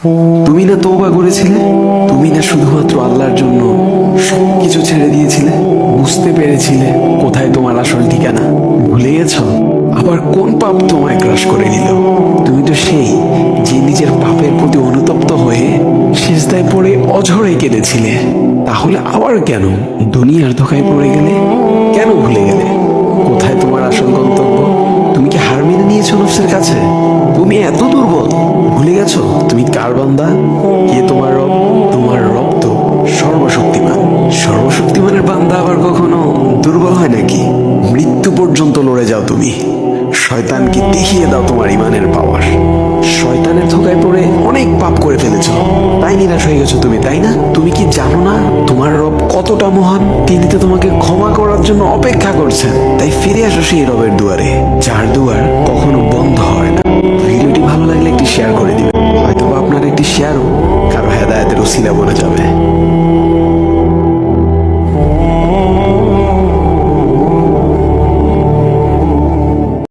তুমি না তওবা করেছিলে? তুমি না শুধুমাত্র আল্লাহর জন্য সবকিছু ছেড়ে দিয়েছিলে? বুঝতে পেরেছিলে কোথায় তোমার আসল ঠিকানা? ভুলে গেছ? আবার কোন পাপ তোমায় গ্রাস করে নিল? তুমি তো সেই যে নিজের পাপের প্রতি অনুতপ্ত হয়ে সিজদায় পড়ে অঝরে কেঁদেছিলে। তাহলে আবার কেন দুনিয়ার ধোকায় পড়ে গেলে? কেন ভুলে গেলে কোথায় তোমার আসল গন্তব্য? তুমি কি হার মেনে নিয়েছো নফসের কাছে? তুমি এত দুর্বল, ভুলে গেছো তুমি কার বান্দা? কে তোমার রব? তোমার রব তো সর্বশক্তিমান। সর্বশক্তিমানের বান্দা আবার কখনো দুর্বল হয় নাকি? মৃত্যু পর্যন্ত লড়ে যাও তুমি। শয়তানকে দেখিয়ে দাও তোমার ইমানের পাওয়ার। শয়তানের ধোকায় পড়ে অনেক পাপ করে ফেলেছো, তাই নিরাশ হয়ে গেছো তুমি, তাই না? তুমি কি জানো না তোমার রব কতটা মহান? তিনি তো তোমাকে ক্ষমা করার জন্য অপেক্ষা করছেন। তাই ফিরে আসো সেই রবের দুয়ারে, যার দুয়ার কখনো বন্ধ হয় না। ভিডিওটি ভালো লাগলে একটি শেয়ার করে দিবেন, হয়তো আপনার একটি শেয়ারও কারো হেদায়েতের উসিলা বনে যাবে।